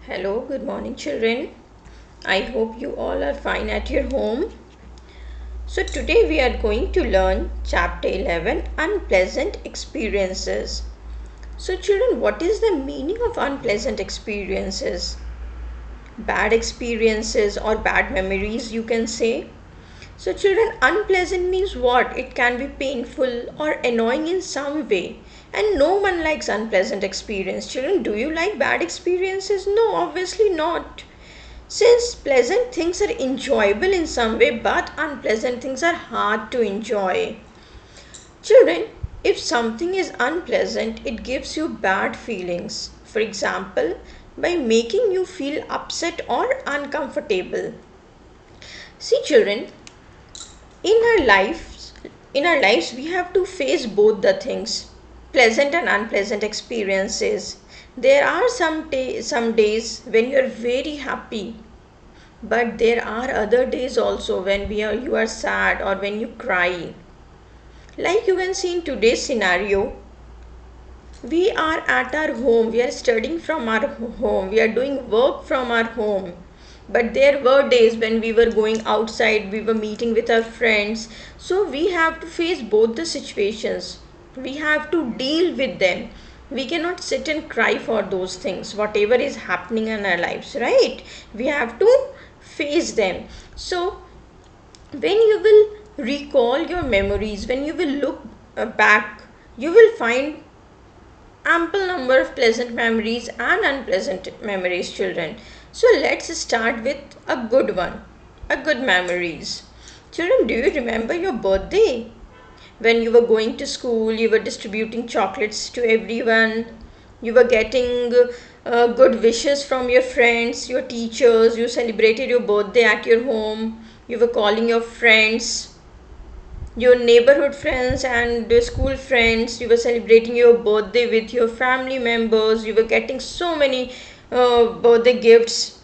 Hello, good morning, children. I hope you all are fine at your home. So, today we are going to learn chapter 11 Unpleasant Experiences. So, children, what is the meaning of unpleasant experiences? Bad experiences or bad memories, you can say. So, children, unpleasant means what? It can be painful or annoying in some way. And no one likes unpleasant experience. Children, do you like bad experiences? No, obviously not. Since pleasant things are enjoyable in some way, but unpleasant things are hard to enjoy. Children, if something is unpleasant, it gives you bad feelings. For example, by making you feel upset or uncomfortable. See, children, in our lives we have to face both the things, pleasant and unpleasant experiences. There are some days when you are very happy, but there are other days also when you are sad or when you cry. Like you can see in today's scenario, we are at our home, we are studying from our home, we are doing work from our home. But there were days when we were going outside, we were meeting with our friends. So we have to face both the situations. We have to deal with them. We cannot sit and cry for those things, whatever is happening in our lives, right? We have to face them. So when you will recall your memories, when you will look back, you will find ample number of pleasant memories and unpleasant memories, children. So let's start with a good one, a good memories. Children, do you remember your birthday? When you were going to school, you were distributing chocolates to everyone, you were getting good wishes from your friends, your teachers, you celebrated your birthday at your home, you were calling your friends, your neighborhood friends and school friends, you were celebrating your birthday with your family members, you were getting so many birthday gifts,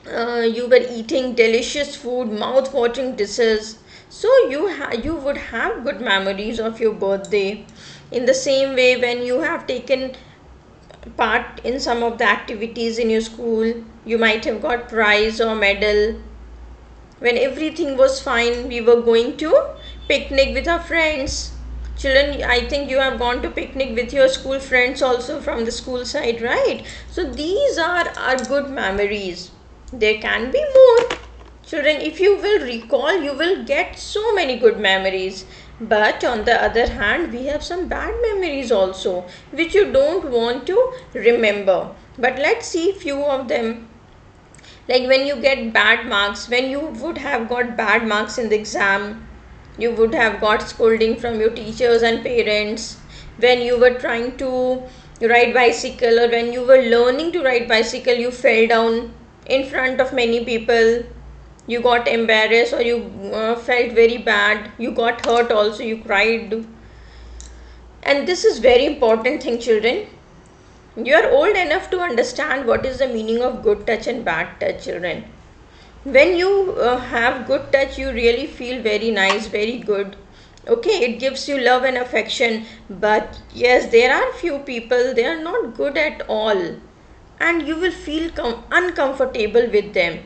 you were eating delicious food, mouth watering dishes. So you would have good memories of your birthday. In the same way, when you have taken part in some of the activities in your school, you might have got prize or medal. When everything was fine, we were going to picnic with our friends. Children, I think you have gone to picnic with your school friends also from the school side, right? So these are our good memories. There can be more. Children, if you will recall, you will get so many good memories. But on the other hand, we have some bad memories also, which you don't want to remember. But let's see few of them. Like when you get bad marks, when you would have got bad marks in the exam, you would have got scolding from your teachers and parents. When you were trying to ride bicycle, or when you were learning to ride bicycle, you fell down in front of many people, you got embarrassed, or you felt very bad, you got hurt also, you cried. And this is very important thing, children. You are old enough to understand what is the meaning of good touch and bad touch, children. When you have good touch, you really feel very nice, very good. Okay, it gives you love and affection. But yes, there are few people, they are not good at all. And you will feel uncomfortable with them.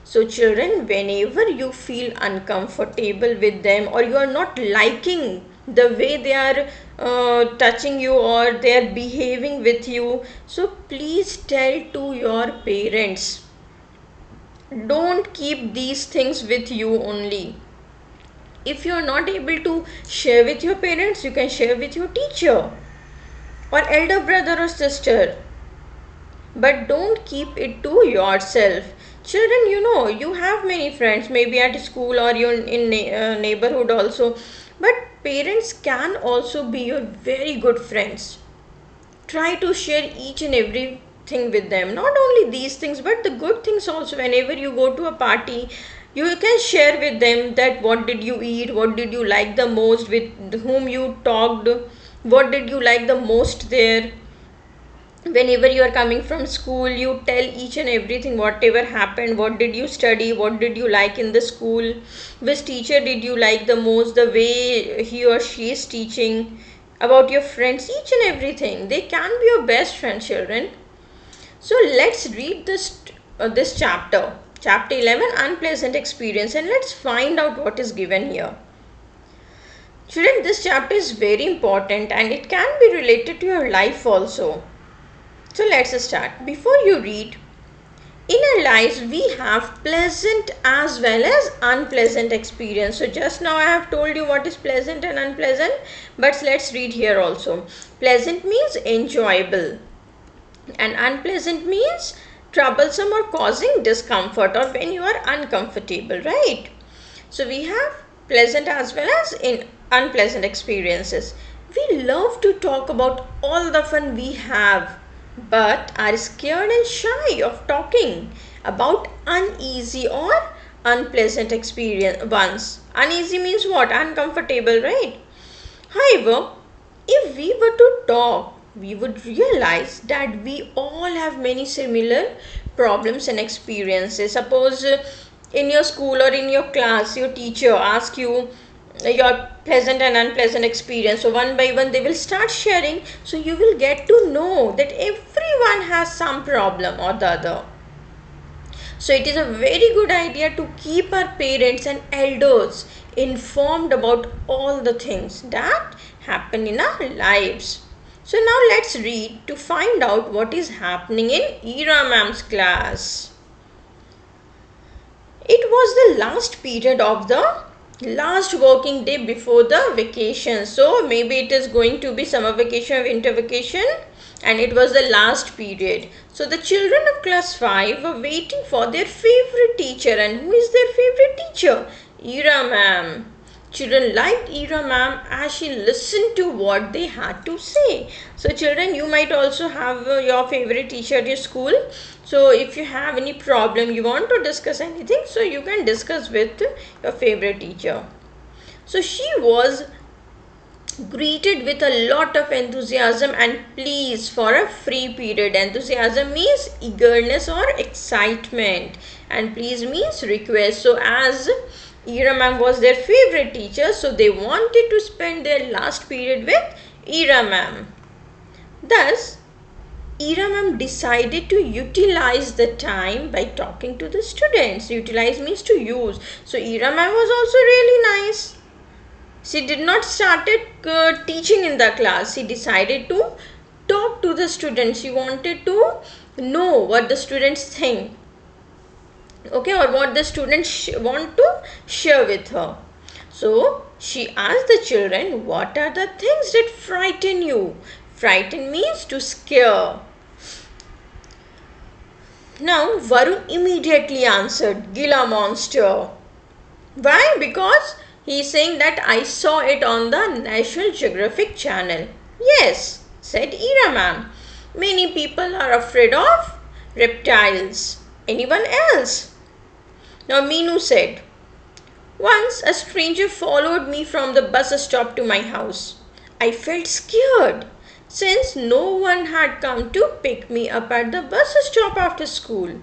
So children, whenever you feel uncomfortable with them, or you are not liking the way they are touching you or they are behaving with you, so please tell to your parents. Don't keep these things with you only. If you are not able to share with your parents, you can share with your teacher or elder brother or sister, but don't keep it to yourself. Children, you have many friends, maybe at school or you're in neighborhood also, but parents can also be your very good friends. Try to share each and everything with them, not only these things but the good things also. Whenever you go to a party, you can share with them that what did you eat, what did you like the most, with whom you talked, what did you like the most there. Whenever you are coming from school, you tell each and everything, whatever happened, what did you study, what did you like in the school, which teacher did you like the most, the way he or she is teaching, about your friends, each and everything. They can be your best friend, children. So let's read this chapter, chapter 11, unpleasant experience, and let's find out what is given here. Children, this chapter is very important and it can be related to your life also. So let's start. Before you read, in our lives we have pleasant as well as unpleasant experience. So just now I have told you what is pleasant and unpleasant, but let's read here also. Pleasant means enjoyable and unpleasant means troublesome or causing discomfort or when you are uncomfortable, right? So we have pleasant as well as in unpleasant experiences. We love to talk about all the fun we have, but are scared and shy of talking about uneasy or unpleasant experience ones. Uneasy means what? Uncomfortable, right? However, if we were to talk, we would realize that we all have many similar problems and experiences. Suppose in your school or in your class, your teacher asks you your pleasant and unpleasant experience. So one by one they will start sharing. So you will get to know that everyone has some problem or the other. So it is a very good idea to keep our parents and elders informed about all the things that happen in our lives. So now let's read to find out what is happening in Ira ma'am's class. It was the last period of the last working day before the vacation. So maybe it is going to be summer vacation, winter vacation, and it was the last period. So the children of class 5 were waiting for their favorite teacher. And who is their favorite teacher? Ira ma'am. Children liked Ira ma'am as she listened to what they had to say. So children, you might also have your favorite teacher at your school. So if you have any problem, you want to discuss anything, so you can discuss with your favorite teacher. So she was greeted with a lot of enthusiasm and pleas for a free period. Enthusiasm means eagerness or excitement and please means request. So as Ira ma'am was their favorite teacher, so they wanted to spend their last period with Ira ma'am. Thus, Ira ma'am decided to utilize the time by talking to the students. Utilize means to use. So Ira ma'am was also really nice. She did not started teaching in the class. She decided to talk to the students. She wanted to know what the students think. Okay, or what the students want to share with her. So she asked the children, what are the things that frighten you? Frighten means to scare. Now Varun immediately answered, Gila monster. Why? Because he is saying that I saw it on the National Geographic channel. Yes, said Ira ma'am. Many people are afraid of reptiles. Anyone else? Now Meenu said, once a stranger followed me from the bus stop to my house. I felt scared since no one had come to pick me up at the bus stop after school.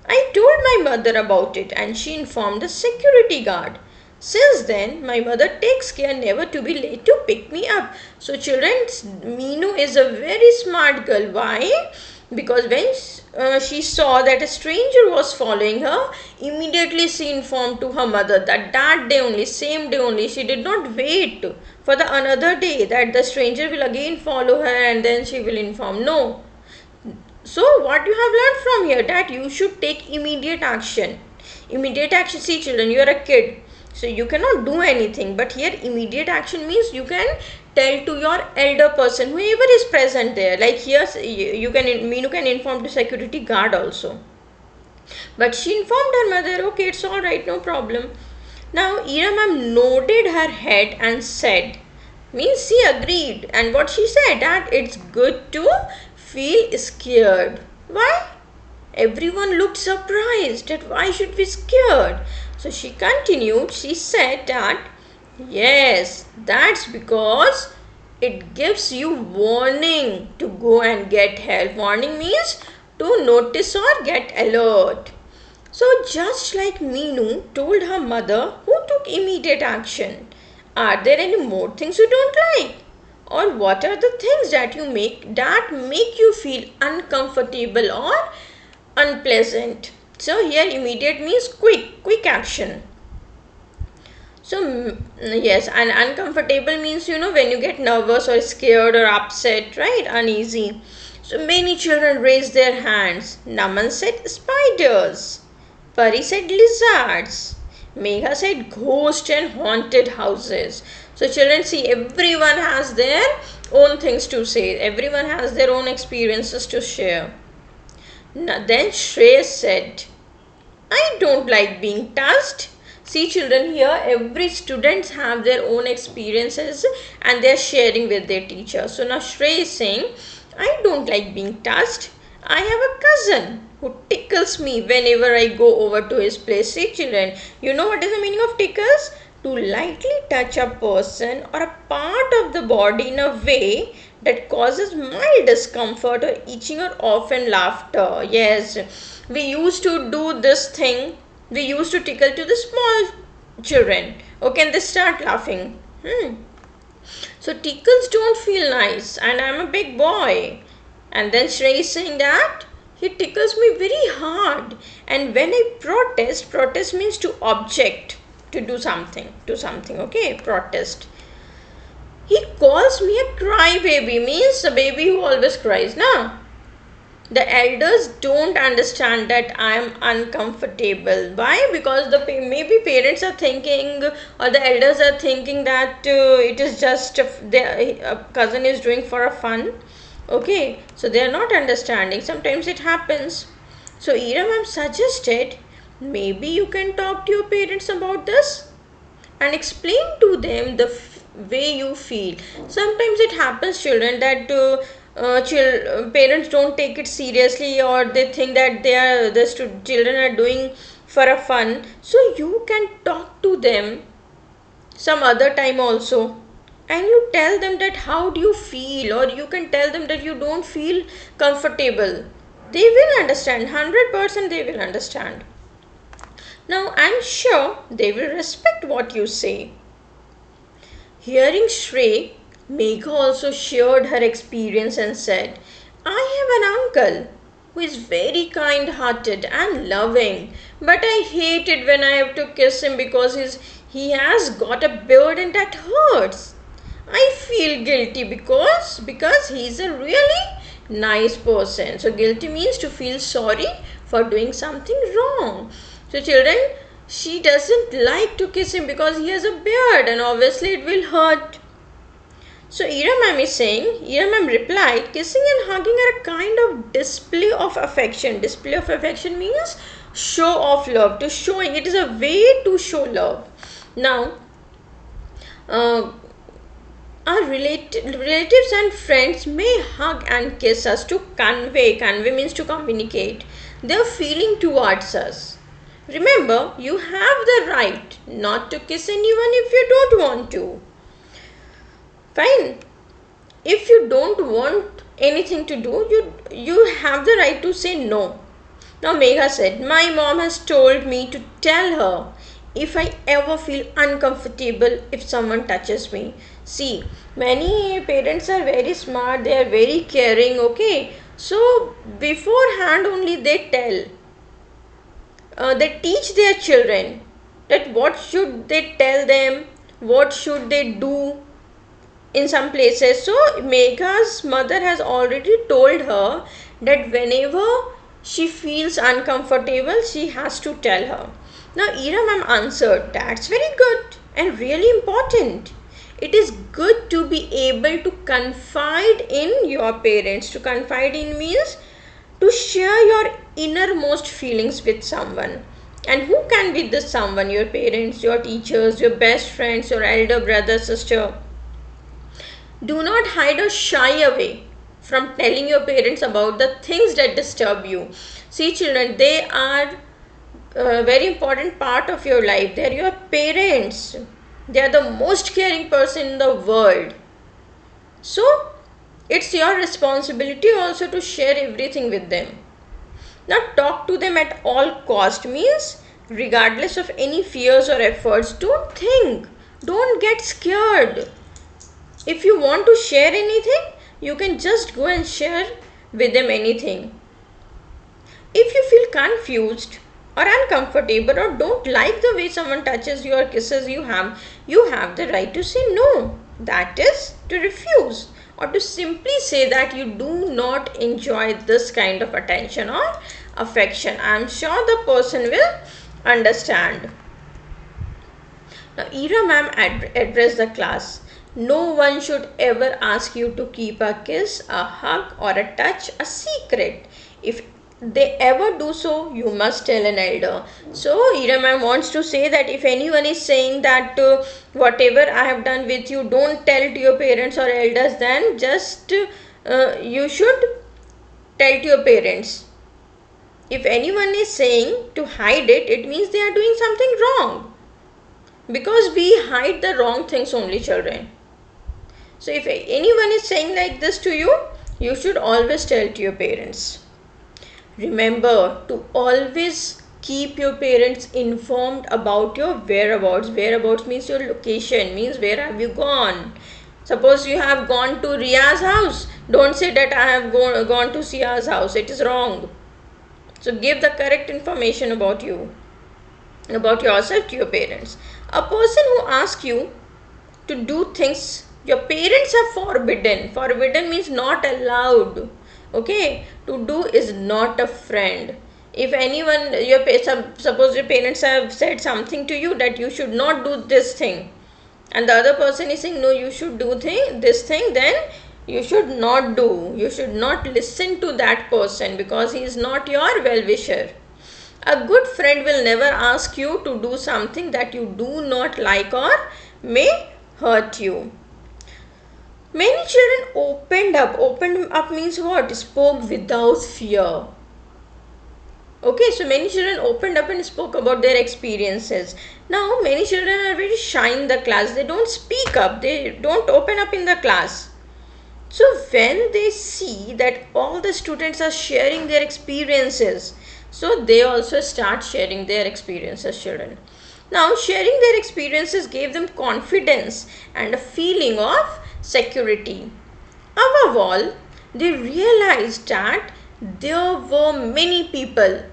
I told my mother about it and she informed the security guard. Since then, my mother takes care never to be late to pick me up. So children, Meenu is a very smart girl. Why? Because when she saw that a stranger was following her, immediately she informed to her mother that day only, same day only, she did not wait for the another day that the stranger will again follow her and then she will inform. No. So what you have learned from here, that you should take immediate action. Immediate action, see children, you are a kid. So you cannot do anything, but here immediate action means you can tell to your elder person, whoever is present there. Like here, Meenu can inform the security guard also. But she informed her mother, okay, it's all right, no problem. Now Ira ma'am nodded her head and said, means she agreed. And what she said, that it's good to feel scared. Why? Everyone looked surprised that why should we scared? So she continued, she said that yes, that's because it gives you warning to go and get help. Warning means to notice or get alert. So just like Meenu told her mother, who took immediate action. Are there any more things you don't like? or what are the things that make you feel uncomfortable or unpleasant. So here immediate means quick action. So yes, and uncomfortable means when you get nervous or scared or upset, right? Uneasy. So many children raised their hands. Naman said spiders. Pari said lizards. Megha said ghost and haunted houses. So children, see, everyone has their own things to say. Everyone has their own experiences to share. Now, then Shreyas said, I don't like being touched. See children, here every students have their own experiences and they are sharing with their teacher. So now Shrey is saying, I don't like being touched. I have a cousin who tickles me whenever I go over to his place. See children, you know what is the meaning of tickles? To lightly touch a person or a part of the body in a way that causes mild discomfort or itching or often laughter. Yes, we used to do this thing. We used to tickle to the small children. Okay, and they start laughing. So tickles don't feel nice, and I'm a big boy. And then Shrey is saying that he tickles me very hard. And when I protest means to object, to do something, okay, protest. He calls me a crybaby, means a baby who always cries, na? The elders don't understand that I am uncomfortable. Why? Because maybe parents are thinking or the elders are thinking that it is just a cousin is doing for a fun. Okay, so they are not understanding. Sometimes it happens. So Ira ma'am suggested maybe you can talk to your parents about this and explain to them the way you feel. Sometimes it happens, children, that parents don't take it seriously or they think that children are doing for a fun. So you can talk to them some other time also and you tell them that how do you feel, or you can tell them that you don't feel comfortable. They will understand, 100% they will understand. Now I'm sure they will respect what you say. Hearing Shrey, Megha also shared her experience and said, I have an uncle who is very kind hearted and loving, but I hate it when I have to kiss him because he has got a beard and that hurts. I feel guilty because he is a really nice person. So guilty means to feel sorry for doing something wrong. So children, she doesn't like to kiss him because he has a beard and obviously it will hurt. So Ira ma'am is saying, Ira ma'am replied, kissing and hugging are a kind of display of affection. Display of affection means show of love, to showing. It is a way to show love. Now, our relatives and friends may hug and kiss us to convey means to communicate their feeling towards us. Remember, you have the right not to kiss anyone if you don't want to. Fine. If you don't want anything to do, you have the right to say no. Now Megha said, my mom has told me to tell her if I ever feel uncomfortable if someone touches me. See, many parents are very smart, they are very caring, okay. So beforehand only they tell. They teach their children that what should they tell them, what should they do in some places. So Megha's mother has already told her that whenever she feels uncomfortable, she has to tell her. Now Ira ma'am answered, that's very good and really important. It is good to be able to confide in your parents. To confide in means to share your innermost feelings with someone. And who can be this someone? Your parents, your teachers, your best friends, your elder brother, sister. Do not hide or shy away from telling your parents about the things that disturb you. See children, they are a very important part of your life. They are your parents. They are the most caring person in the world. So, it's your responsibility also to share everything with them. Now, talk to them at all cost means regardless of any fears or efforts. Don't think. Don't get scared. If you want to share anything, you can just go and share with them anything. If you feel confused or uncomfortable or don't like the way someone touches you or kisses you have the right to say no. That is to refuse, or to simply say that you do not enjoy this kind of attention or affection. I am sure the person will understand. Now, Ira ma'am addressed the class. No one should ever ask you to keep a kiss, a hug, or a touch a secret. If they ever do so, you must tell an elder. So, Ira ma'am wants to say that if anyone is saying that whatever I have done with you, don't tell to your parents or elders, then just you should tell to your parents. If anyone is saying to hide it, it means they are doing something wrong. Because we hide the wrong things only, children. So if anyone is saying like this to you, you should always tell to your parents. Remember to always keep your parents informed about your whereabouts. Whereabouts means your location, means where have you gone. Suppose you have gone to Ria's house, don't say that I have gone to Sia's house. It is wrong. So give the correct information about you, about yourself to your parents. A person who asks you to do things your parents have forbidden. Forbidden means not allowed. Okay, to do is not a friend. If anyone, suppose your parents have said something to you that you should not do this thing, and the other person is saying no, you should do this thing, then you should not do. You should not listen to that person because he is not your well-wisher. A good friend will never ask you to do something that you do not like or may hurt you. Many children opened up. Opened up means what? Spoke without fear. Okay, so many children opened up and spoke about their experiences. Now, many children are very shy in the class. They don't speak up. They don't open up in the class. So, when they see that all the students are sharing their experiences, so they also start sharing their experiences, children. Now, sharing their experiences gave them confidence and a feeling of security. Above all, they realized that there were many people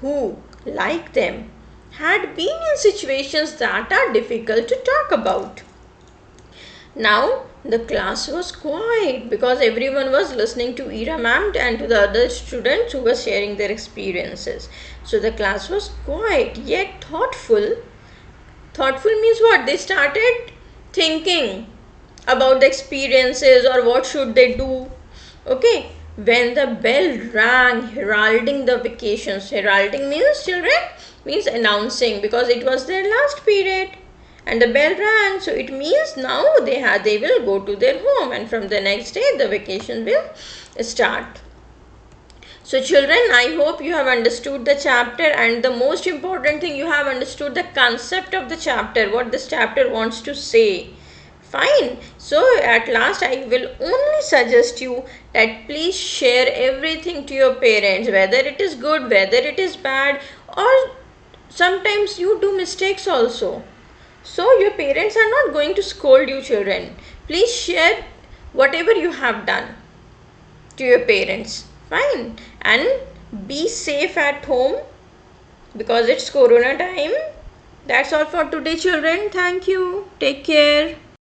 who, like them, had been in situations that are difficult to talk about. Now, the class was quiet because everyone was listening to Ira ma'am and to the other students who were sharing their experiences. So, the class was quiet yet thoughtful. Thoughtful means what? They started thinking about the experiences or what should they do. Okay, when the bell rang heralding the vacations. Heralding means, children, means announcing, because it was their last period and the bell rang, so it means now they will go to their home, and from the next day the vacation will start. So children, I hope you have understood the chapter, and the most important thing, you have understood the concept of the chapter, what this chapter wants to say. Fine. So at last I will only suggest you that please share everything to your parents, whether it is good, whether it is bad, or sometimes you do mistakes also. So your parents are not going to scold you, children. Please share whatever you have done to your parents. Fine. And be safe at home because it's Corona time. That's all for today, children. Thank you. Take care.